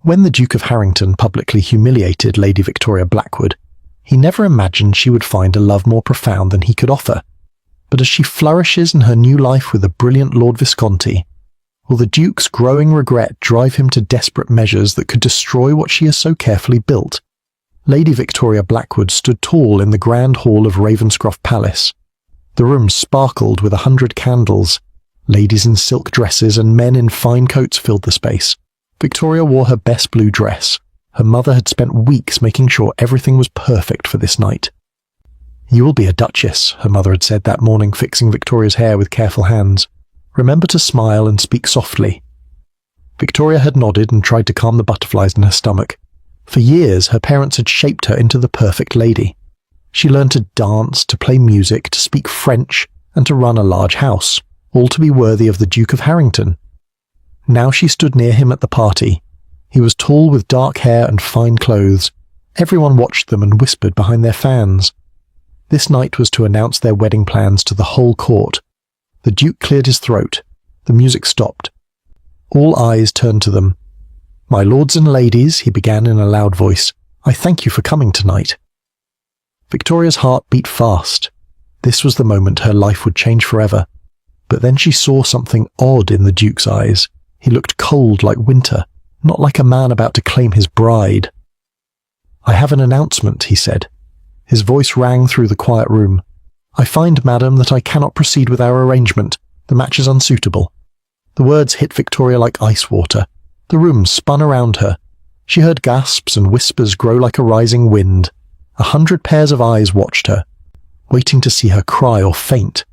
When the Duke of Harrington publicly humiliated Lady Victoria Blackwood, he never imagined she would find a love more profound than he could offer. But as she flourishes in her new life with the brilliant Lord Visconti, will the Duke's growing regret drive him to desperate measures that could destroy what she has so carefully built? Lady Victoria Blackwood stood tall in the grand hall of Ravenscroft Palace. The room sparkled with 100 candles. Ladies in silk dresses and men in fine coats filled the space. Victoria wore her best blue dress. Her mother had spent weeks making sure everything was perfect for this night. "You will be a duchess," her mother had said that morning, fixing Victoria's hair with careful hands. "Remember to smile and speak softly." Victoria had nodded and tried to calm the butterflies in her stomach. For years, her parents had shaped her into the perfect lady. She learned to dance, to play music, to speak French, and to run a large house, all to be worthy of the Duke of Harrington. Now she stood near him at the party. He was tall with dark hair and fine clothes. Everyone watched them and whispered behind their fans. This night was to announce their wedding plans to the whole court. The Duke cleared his throat. The music stopped. All eyes turned to them. "My lords and ladies," he began in a loud voice, "I thank you for coming tonight." Victoria's heart beat fast. This was the moment her life would change forever. But then she saw something odd in the Duke's eyes. He looked cold like winter, not like a man about to claim his bride. "I have an announcement," he said. His voice rang through the quiet room. "I find, madam, that I cannot proceed with our arrangement. The match is unsuitable." The words hit Victoria like ice water. The room spun around her. She heard gasps and whispers grow like a rising wind. 100 pairs of eyes watched her, waiting to see her cry or faint.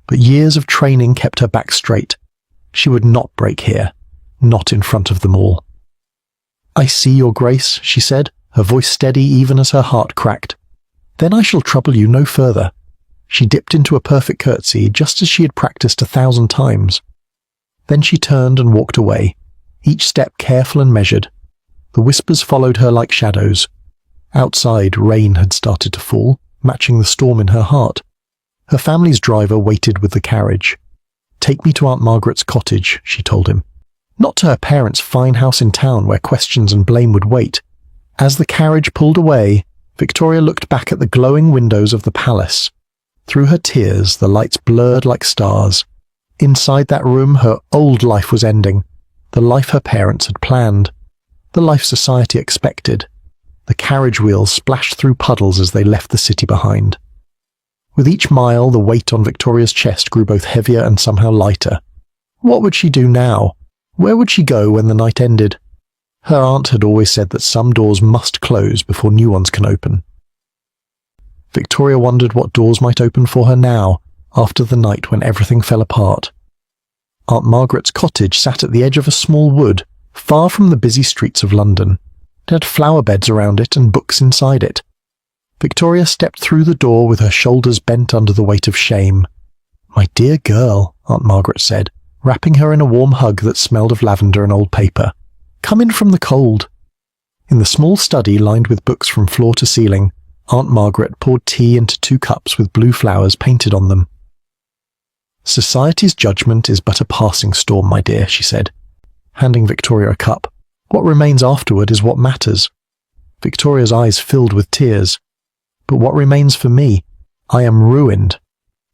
But years of training kept her back straight. She would not break here, not in front of them all. "I see, your grace," she said, her voice steady even as her heart cracked. "Then I shall trouble you no further." She dipped into a perfect curtsy, just as she had practiced 1,000 times. Then she turned and walked away, each step careful and measured. The whispers followed her like shadows. Outside, rain had started to fall, matching the storm in her heart. Her family's driver waited with the carriage. "Take me to Aunt Margaret's cottage," she told him. Not to her parents' fine house in town where questions and blame would wait. As the carriage pulled away, Victoria looked back at the glowing windows of the palace. Through her tears, the lights blurred like stars. Inside that room, her old life was ending. The life her parents had planned. The life society expected. The carriage wheels splashed through puddles as they left the city behind. With each mile, the weight on Victoria's chest grew both heavier and somehow lighter. What would she do now? Where would she go when the night ended? Her aunt had always said that some doors must close before new ones can open. Victoria wondered what doors might open for her now, after the night when everything fell apart. Aunt Margaret's cottage sat at the edge of a small wood, far from the busy streets of London. It had flower beds around it and books inside it. Victoria stepped through the door with her shoulders bent under the weight of shame. "My dear girl," Aunt Margaret said, wrapping her in a warm hug that smelled of lavender and old paper. "Come in from the cold." In the small study lined with books from floor to ceiling, Aunt Margaret poured tea into 2 cups with blue flowers painted on them. "Society's judgment is but a passing storm, my dear," she said, handing Victoria a cup. "What remains afterward is what matters." Victoria's eyes filled with tears. "But what remains for me? I am ruined."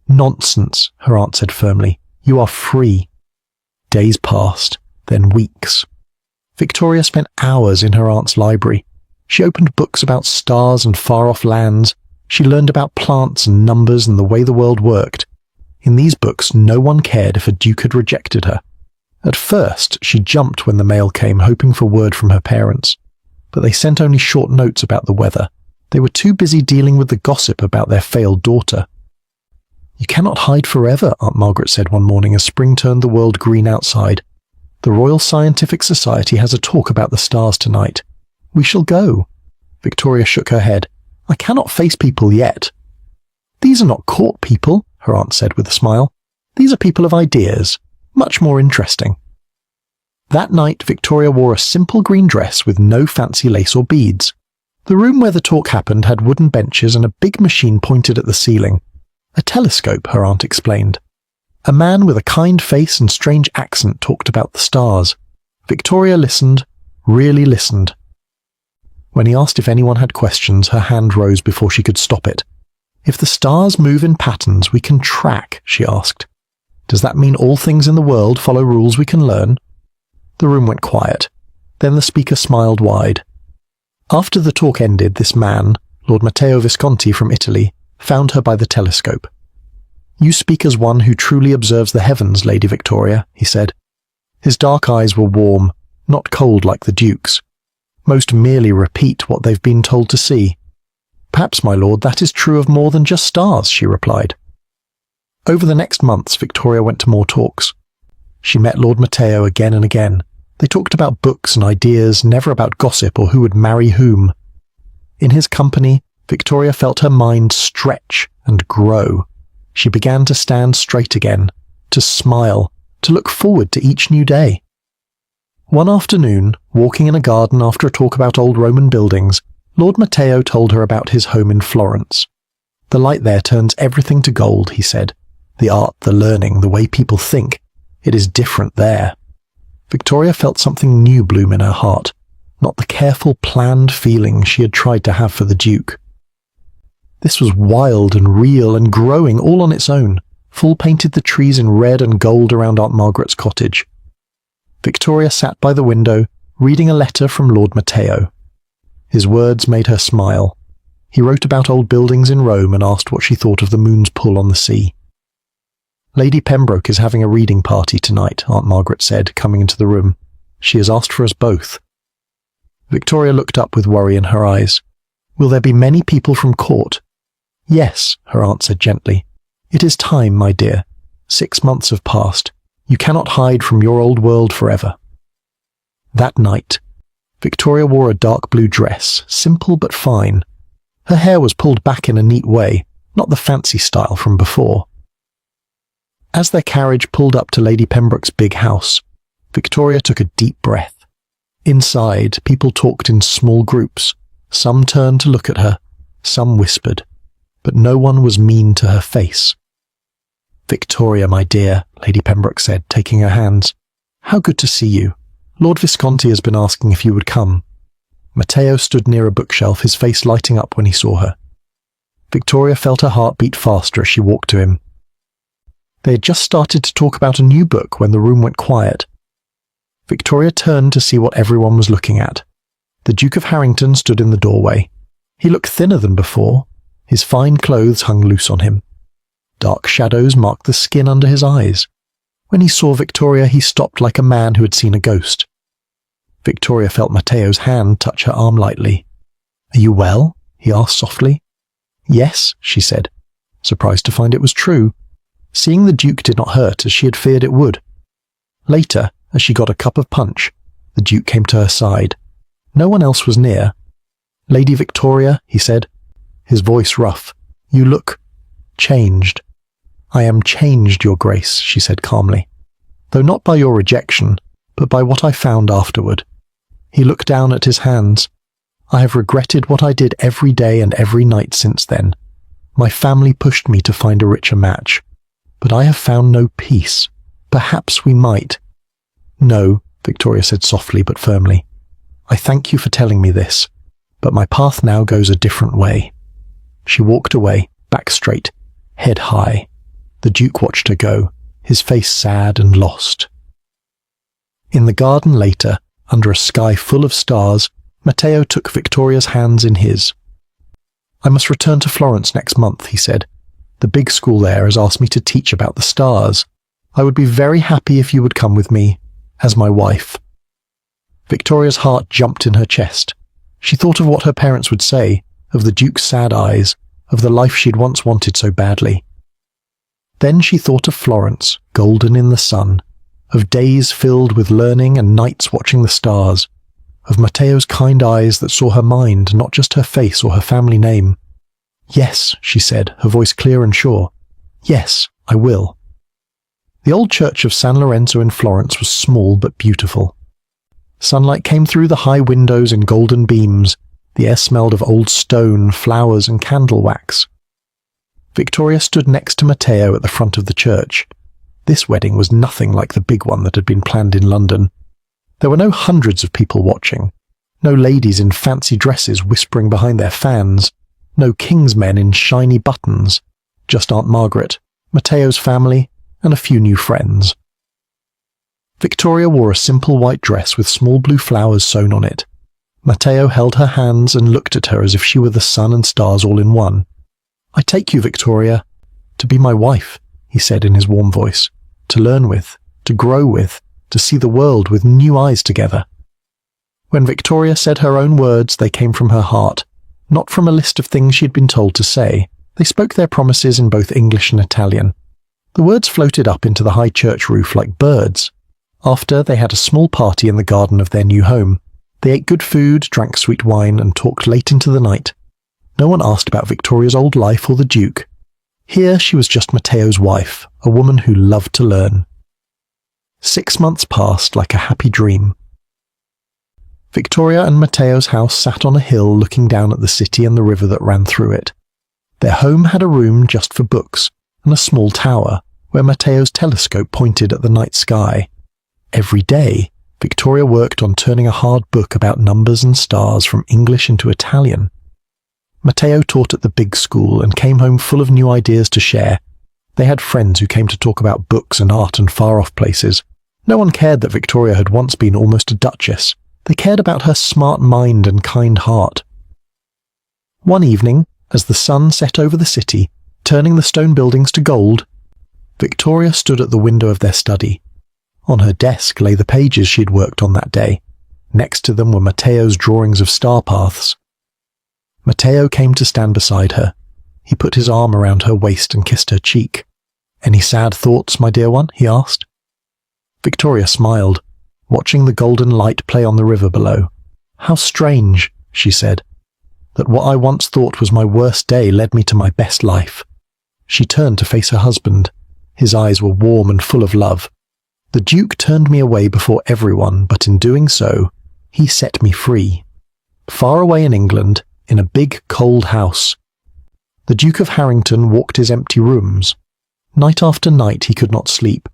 "Nonsense," her aunt said firmly. "You are free." Days passed, then weeks. Victoria spent hours in her aunt's library. She opened books about stars and far-off lands. She learned about plants and numbers and the way the world worked. In these books, no one cared if a duke had rejected her. At first, she jumped when the mail came, hoping for word from her parents. But they sent only short notes about the weather. They were too busy dealing with the gossip about their failed daughter. "You cannot hide forever," Aunt Margaret said one morning as spring turned the world green outside. "The Royal Scientific Society has a talk about the stars tonight. We shall go." Victoria shook her head. "I cannot face people yet." "These are not court people," her aunt said with a smile. "These are people of ideas, much more interesting." That night, Victoria wore a simple green dress with no fancy lace or beads. The room where the talk happened had wooden benches and a big machine pointed at the ceiling. "A telescope," her aunt explained. A man with a kind face and strange accent talked about the stars. Victoria listened, really listened. When he asked if anyone had questions, her hand rose before she could stop it. "If the stars move in patterns we can track," she asked. "Does that mean all things in the world follow rules we can learn?" The room went quiet. Then the speaker smiled wide. After the talk ended, this man, Lord Matteo Visconti from Italy, found her by the telescope. "You speak as one who truly observes the heavens, Lady Victoria," he said. His dark eyes were warm, not cold like the Duke's. "Most merely repeat what they've been told to see." "Perhaps, my lord, that is true of more than just stars," she replied. Over the next months, Victoria went to more talks. She met Lord Matteo again and again. They talked about books and ideas, never about gossip or who would marry whom. In his company, Victoria felt her mind stretch and grow. She began to stand straight again, to smile, to look forward to each new day. One afternoon, walking in a garden after a talk about old Roman buildings, Lord Matteo told her about his home in Florence. "The light there turns everything to gold," he said. "The art, the learning, the way people think. It is different there." Victoria felt something new bloom in her heart, not the careful, planned feeling she had tried to have for the Duke. This was wild and real and growing all on its own, full painted the trees in red and gold around Aunt Margaret's cottage. Victoria sat by the window, reading a letter from Lord Matteo. His words made her smile. He wrote about old buildings in Rome and asked what she thought of the moon's pull on the sea. "Lady Pembroke is having a reading party tonight," Aunt Margaret said, coming into the room. "She has asked for us both." Victoria looked up with worry in her eyes. "Will there be many people from court?" "Yes," her aunt said gently. "It is time, my dear. 6 months have passed. You cannot hide from your old world forever." That night, Victoria wore a dark blue dress, simple but fine. Her hair was pulled back in a neat way, not the fancy style from before. As their carriage pulled up to Lady Pembroke's big house, Victoria took a deep breath. Inside, people talked in small groups. Some turned to look at her, some whispered, but no one was mean to her face. "Victoria, my dear," Lady Pembroke said, taking her hands. "How good to see you. Lord Visconti has been asking if you would come." Matteo stood near a bookshelf, his face lighting up when he saw her. Victoria felt her heart beat faster as she walked to him. They had just started to talk about a new book when the room went quiet. Victoria turned to see what everyone was looking at. The Duke of Harrington stood in the doorway. He looked thinner than before. His fine clothes hung loose on him. Dark shadows marked the skin under his eyes. When he saw Victoria, he stopped like a man who had seen a ghost. Victoria felt Matteo's hand touch her arm lightly. "Are you well?" he asked softly. "Yes," she said, surprised to find it was true. Seeing the Duke did not hurt as she had feared it would. Later, as she got a cup of punch, the Duke came to her side. No one else was near. "Lady Victoria," he said, his voice rough, "you look changed." "I am changed, Your Grace," she said calmly, "though not by your rejection, but by what I found afterward." He looked down at his hands. "I have regretted what I did every day and every night since then. My family pushed me to find a richer match. But I have found no peace. Perhaps we might." "No," Victoria said softly but firmly. "I thank you for telling me this, but my path now goes a different way." She walked away, back straight, head high. The Duke watched her go, his face sad and lost. In the garden later, under a sky full of stars, Matteo took Victoria's hands in his. "I must return to Florence next month," he said. "The big school there has asked me to teach about the stars. I would be very happy if you would come with me, as my wife." Victoria's heart jumped in her chest. She thought of what her parents would say, of the Duke's sad eyes, of the life she'd once wanted so badly. Then she thought of Florence, golden in the sun, of days filled with learning and nights watching the stars, of Matteo's kind eyes that saw her mind, not just her face or her family name. "Yes," she said, her voice clear and sure. "Yes, I will." The old church of San Lorenzo in Florence was small but beautiful. Sunlight came through the high windows in golden beams. The air smelled of old stone, flowers, and candle wax. Victoria stood next to Matteo at the front of the church. This wedding was nothing like the big one that had been planned in London. There were no hundreds of people watching, no ladies in fancy dresses whispering behind their fans, no king's men in shiny buttons, just Aunt Margaret, Matteo's family, and a few new friends. Victoria wore a simple white dress with small blue flowers sewn on it. Matteo held her hands and looked at her as if she were the sun and stars all in one. "I take you, Victoria, to be my wife," he said in his warm voice, "to learn with, to grow with, to see the world with new eyes together." When Victoria said her own words, they came from her heart, not from a list of things she had been told to say. They spoke their promises in both English and Italian. The words floated up into the high church roof like birds. After, they had a small party in the garden of their new home. They ate good food, drank sweet wine, and talked late into the night. No one asked about Victoria's old life or the Duke. Here she was just Matteo's wife, a woman who loved to learn. 6 months passed like a happy dream. Victoria and Matteo's house sat on a hill looking down at the city and the river that ran through it. Their home had a room just for books, and a small tower, where Matteo's telescope pointed at the night sky. Every day, Victoria worked on turning a hard book about numbers and stars from English into Italian. Matteo taught at the big school and came home full of new ideas to share. They had friends who came to talk about books and art and far-off places. No one cared that Victoria had once been almost a duchess. They cared about her smart mind and kind heart. One evening, as the sun set over the city, turning the stone buildings to gold, Victoria stood at the window of their study. On her desk lay the pages she had worked on that day. Next to them were Matteo's drawings of star paths. Matteo came to stand beside her. He put his arm around her waist and kissed her cheek. "Any sad thoughts, my dear one?" he asked. Victoria smiled, watching the golden light play on the river below. "How strange," she said, "that what I once thought was my worst day led me to my best life." She turned to face her husband. His eyes were warm and full of love. "The Duke turned me away before everyone, but in doing so, he set me free." Far away in England, in a big, cold house, the Duke of Harrington walked his empty rooms. Night after night he could not sleep.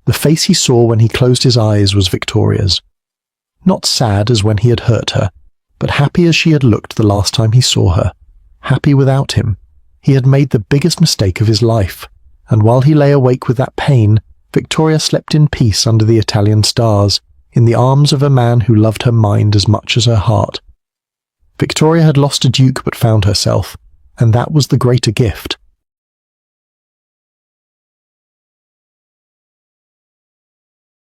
The face he saw when he closed his eyes was Victoria's. Not sad as when he had hurt her, but happy as she had looked the last time he saw her. Happy without him. He had made the biggest mistake of his life, and while he lay awake with that pain, Victoria slept in peace under the Italian stars, in the arms of a man who loved her mind as much as her heart. Victoria had lost a duke but found herself, and that was the greater gift.